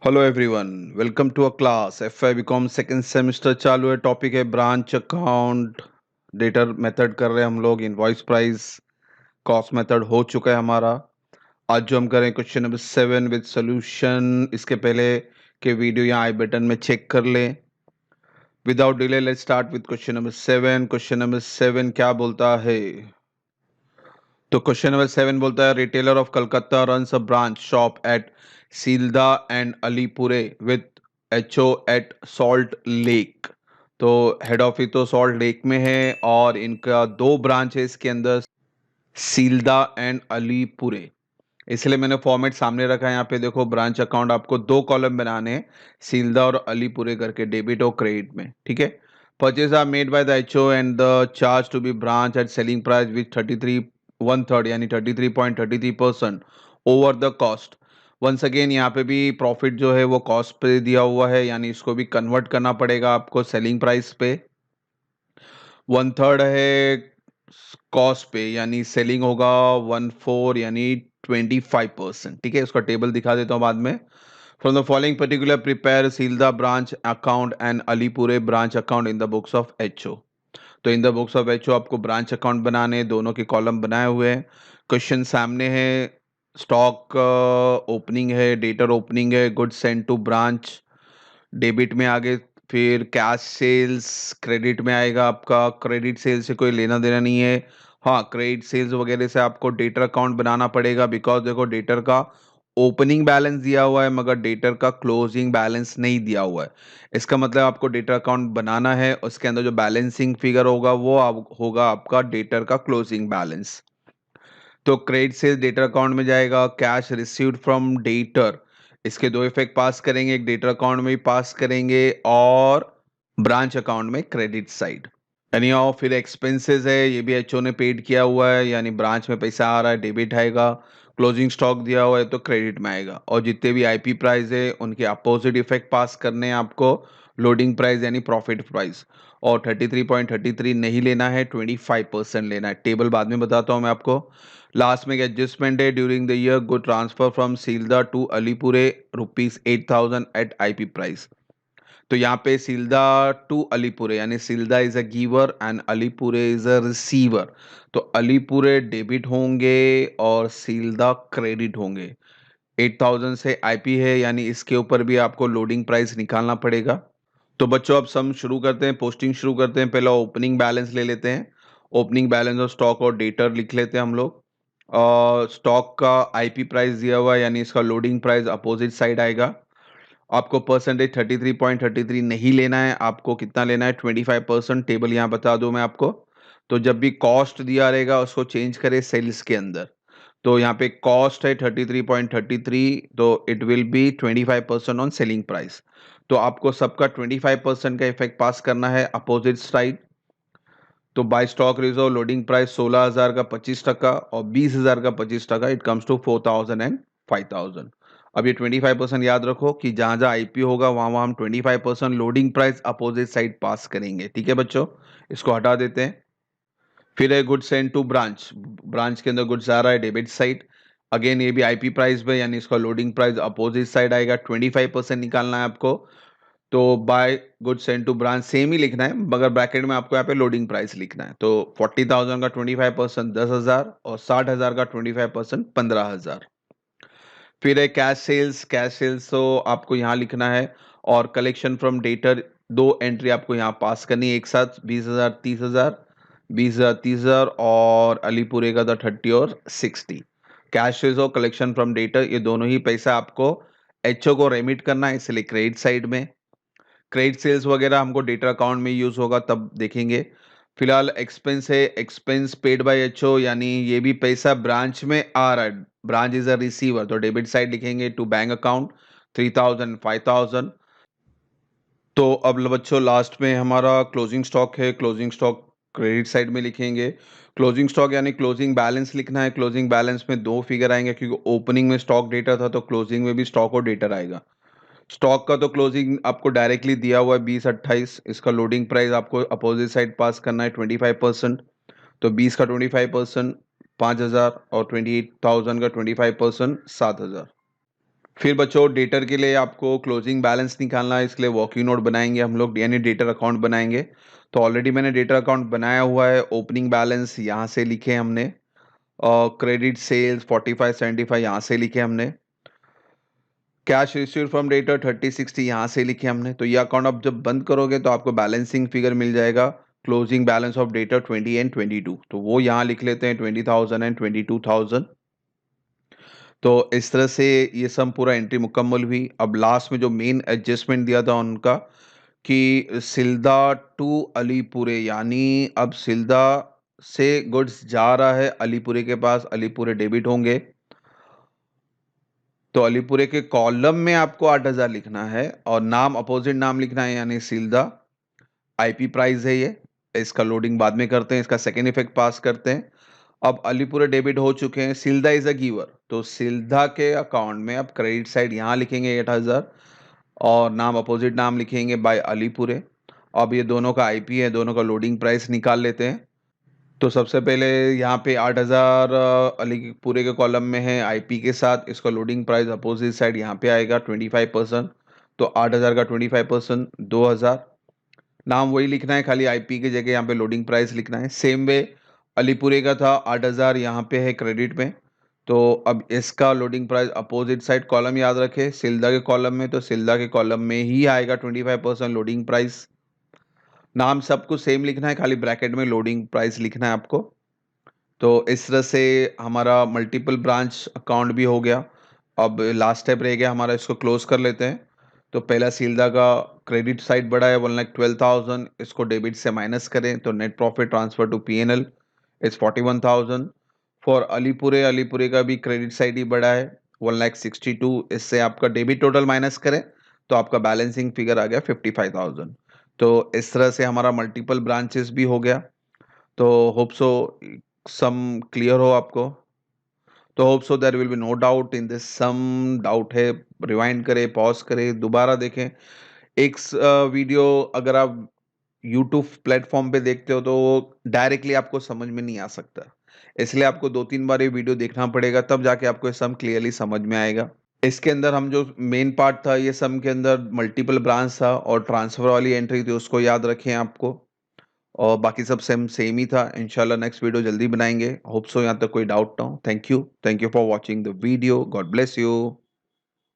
Hello everyone, welcome to a class FI BCom second semester चालू है। Topic है branch account. Debtor method कर रहे हैं हम लोग। इनवॉइस प्राइस कॉस्ट मेथड हो चुका है हमारा। आज जो हम करें क्वेश्चन नंबर 7 विद सॉल्यूशन। इसके पहले के वीडियो यहाँ आई बटन में चेक कर लें। Without delay let's start with question number 7। Question number 7 क्या बोलता है? तो क्वेश्चन नंबर 7 बोलता है retailer of Calcutta runs a branch shop at Sealdah and Alipore with HO at Salt Lake. तो हेड ऑफिस तो सॉल्ट लेक में है और इनका दो ब्रांच है इसके अंदर, सीलदा एंड अलीपुरे। इसलिए मैंने फॉर्मेट सामने रखा है। यहाँ पे देखो, ब्रांच अकाउंट आपको दो कॉलम बनाने हैं, सीलदा और अलीपुरे करके, डेबिट और क्रेडिट में। ठीक है। Purchase are made by the HO and the charge to be branch at selling price with 33 1/3 यानी 33.33% over the cost. Once again यहाँ पे भी प्रॉफिट जो है वो कॉस्ट पे दिया हुआ है, यानी इसको भी कन्वर्ट करना पड़ेगा आपको सेलिंग प्राइस पे। 1/3 है कॉस्ट पे, यानी सेलिंग होगा 1/4 यानी 25%। ठीक है, उसका टेबल दिखा देता हूँ बाद में। From the following particular prepare Sealdah branch account and Alipore branch account in the books of HO. तो in the books of HO आपको ब्रांच अकाउंट बनाने, दोनों के कॉलम बनाए हुए हैं। क्वेश्चन सामने है। स्टॉक ओपनिंग है, डेटर ओपनिंग है, good send to branch debit में आगे। फिर कैश सेल्स क्रेडिट में आएगा आपका। क्रेडिट सेल्स से कोई लेना देना नहीं है। हाँ, क्रेडिट सेल्स वगैरह से आपको डेटर अकाउंट बनाना पड़ेगा, बिकॉज देखो डेटर का ओपनिंग बैलेंस दिया हुआ है मगर डेटर का क्लोजिंग बैलेंस नहीं दिया हुआ है। इसका मतलब आपको डेटर अकाउंट बनाना है, उसके अंदर जो बैलेंसिंग फिगर होगा वो होगा आपका डेटर का क्लोजिंग बैलेंस। तो क्रेडिट सेल्स डेटर अकाउंट में जाएगा। कैश रिसीव्ड फ्रॉम डेटर, इसके दो इफेक्ट पास करेंगे, एक डेटर अकाउंट में भी पास करेंगे और ब्रांच अकाउंट में क्रेडिट साइड। यानी और फिर एक्सपेंसेस है, ये भी एचओ ने पेड किया हुआ है, यानी ब्रांच में पैसा आ रहा है, डेबिट आएगा। क्लोजिंग स्टॉक दिया हुआ है तो क्रेडिट में आएगा। और जितने भी आईपी प्राइस है उनके अपोजिट इफेक्ट पास करने हैं आपको। लोडिंग प्राइस यानी प्रॉफिट प्राइस। और 33.33 नहीं लेना है, 25% लेना है। टेबल बाद में बताता हूँ मैं आपको। लास्ट में एडजस्टमेंट है during the year good transfer from Sealdah to Alipore ₹8,000 at IP price. तो यहाँ पे सीलदा टू अलीपुरे, यानी Sealdah is a giver and Alipore is a receiver. तो अलीपुरे डेबिट होंगे और सीलदा क्रेडिट होंगे। 8,000 से आईपी है, यानी इसके ऊपर भी आपको लोडिंग प्राइस निकालना पड़ेगा। तो बच्चों अब सम शुरू करते हैं, पोस्टिंग शुरू करते हैं। पहला ओपनिंग बैलेंस ले लेते हैं। ओपनिंग बैलेंस और स्टॉक और डेटर लिख लेते हैं हम लोग। और स्टॉक का आईपी प्राइस दिया हुआ है, यानी इसका लोडिंग प्राइस अपोजिट साइड आएगा। आपको परसेंटेज 33.33 नहीं लेना है, आपको कितना लेना है 25%। टेबल यहाँ बता दूं मैं आपको। तो जब भी कॉस्ट दिया रहेगा उसको चेंज करें सेल्स के अंदर। तो यहाँ पे कॉस्ट है 33.33, तो it will be 25% on selling price. तो आपको सबका 25% का इफेक्ट पास करना है अपोजिट साइड। तो by stock reserve loading price 16,000 का 25% और 20,000 का 25%, इट कम्स टू 4,000 एंड 5,000। अब ये 25% याद रखो कि जहां जहां आईपी होगा वहां वहां हम 25% लोडिंग प्राइस अपोजिट साइड पास करेंगे। ठीक है बच्चों, इसको हटा देते हैं। फिर है good send to branch. Branch के अंदर गुड्स आ रहा है डेबिट साइड। अगेन ये भी आईपी प्राइस पे, यानी इसका लोडिंग प्राइस अपोजिट साइड आएगा। 25% निकालना है आपको। तो by good send to branch same ही लिखना है, मगर ब्रैकेट में आपको यहाँ पे लोडिंग प्राइस लिखना है। तो 40,000 का 25% 10,000 और 60,000 का 25% 15,000। फिर है कैश सेल्स। कैश सेल्स तो आपको यहाँ लिखना है। और कलेक्शन फ्रॉम डेटर, दो एंट्री आपको यहाँ पास करनी है एक साथ, 20,000 30,000, 20,000 30,000 और अलीपुरे का था 30 और 60। कैश सेल्स और कलेक्शन फ्रॉम डेटर ये दोनों ही पैसा आपको एचओ को रेमिट करना है, इसलिए क्रेडिट साइड में। क्रेडिट सेल्स वगैरह हमको डेटा अकाउंट में यूज होगा तब देखेंगे। फिलहाल एक्सपेंस है, एक्सपेंस पेड बाय एचओ, यानी ये भी पैसा ब्रांच में आ रहा है। ब्रांच इज अ रिसीवर, तो डेबिट साइड लिखेंगे टू बैंक अकाउंट 3,000 5,000। तो अब बच्चों लास्ट में हमारा क्लोजिंग स्टॉक है। क्लोजिंग स्टॉक क्रेडिट साइड में लिखेंगे। क्लोजिंग स्टॉक यानी क्लोजिंग बैलेंस लिखना है। क्लोजिंग बैलेंस में दो फिगर आएंगे, क्योंकि ओपनिंग में स्टॉक डेटा था तो क्लोजिंग में भी स्टॉक और डेटर आएगा। स्टॉक का तो क्लोजिंग आपको डायरेक्टली दिया हुआ है 2028। इसका लोडिंग प्राइस आपको अपोजिट साइड पास करना है 25%। तो 20 का 25% 5,000 और 28,000 का 25% 7,000। फिर बच्चों डेटर के लिए आपको क्लोजिंग बैलेंस निकालना है, इसके लिए वर्किंग नोट बनाएंगे हम लोग, यानी डेटर अकाउंट बनाएंगे। तो ऑलरेडी मैंने डेटर अकाउंट बनाया हुआ है। ओपनिंग बैलेंस यहाँ से लिखे हमने, और क्रेडिट सेल्स 4575 यहाँ से लिखे हमने, कैश रिसीव फ्रॉम डेटर 3060 यहाँ से लिखे हमने। तो ये अकाउंट आप जब बंद करोगे तो आपको बैलेंसिंग फिगर मिल जाएगा, closing balance of debtor 20 and 22। तो वो यहाँ लिख लेते हैं 20,000 एंड 22,000। तो इस तरह से ये सब पूरा एंट्री मुकम्मल हुई। अब लास्ट में जो मेन एडजस्टमेंट दिया था उनका कि सिल्दा टू अलीपुरे, यानी अब सिल्दा से गुड्स जा रहा है अलीपुरे के पास, अलीपुरे डेबिट होंगे। तो अलीपुरे के कॉलम में आपको 8,000 लिखना है और नाम अपोजिट नाम लिखना है, यानी सिल्दा। आईपी प्राइस है ये, इसका लोडिंग बाद में करते हैं, इसका सेकेंड इफेक्ट पास करते हैं। अब अलीपुरे डेबिट हो चुके हैं, सिल्दा इज अ गिवर, तो सिल्दा के अकाउंट में अब क्रेडिट साइड यहाँ लिखेंगे 8,000 और नाम अपोजिट नाम लिखेंगे बाय अलीपुरे। अब ये दोनों का आईपी है, दोनों का लोडिंग प्राइस निकाल लेते हैं। तो सबसे पहले यहाँ पे 8,000 अलीपुरे के कॉलम में है आईपी के साथ, इसका लोडिंग प्राइस अपोजिट साइड यहाँ पे आएगा 25%। तो 8,000 का 25% 2,000। नाम वही लिखना है, खाली आईपी की जगह यहाँ पे लोडिंग प्राइस लिखना है। सेम वे अलीपुरे का था 8,000 यहाँ पे है क्रेडिट में, तो अब इसका loading price opposite side column याद रखे सिल्दा के कॉलम में, तो सिल्दा के कॉलम में ही आएगा 25% लोडिंग प्राइस। नाम सब कुछ सेम लिखना है, खाली ब्रैकेट में लोडिंग प्राइस लिखना है आपको। तो इस तरह से हमारा मल्टीपल ब्रांच अकाउंट भी हो गया। अब लास्ट स्टेप रह गया हमारा, इसको क्लोज कर लेते हैं। तो पहला सील्दा का क्रेडिट साइड बढ़ा है 1,12,000, इसको डेबिट से माइनस करें तो net profit transfer to PNL is 41,000। For Alipore, Alipore का भी क्रेडिट साइड ही बढ़ा है 1,62, इससे आपका डेबिट टोटल माइनस करें तो आपका बैलेंसिंग फिगर आ गया 55,000। तो इस तरह से हमारा मल्टीपल ब्रांचेस भी हो गया। तो होप सो सम क्लियर हो आपको। तो hope so there will be no doubt in this, some doubt है रिवाइंड करें, पॉज करें, दोबारा देखें। एक वीडियो अगर आप यूट्यूब प्लेटफॉर्म पे देखते हो तो वो डायरेक्टली आपको समझ में नहीं आ सकता, इसलिए आपको 2-3 बार ये वीडियो देखना पड़ेगा, तब जाके आपको ये सम क्लियरली समझ में आएगा। इसके अंदर हम जो मेन पार्ट था ये सम के अंदर मल्टीपल ब्रांच था और ट्रांसफर वाली एंट्री थी, उसको याद रखें आपको। और बाकी सब सेम सेम ही था। इंशाल्लाह नेक्स्ट वीडियो जल्दी बनाएंगे। होप सो यहाँ तक कोई डाउट ना हो। Thank you for watching the video. God bless you.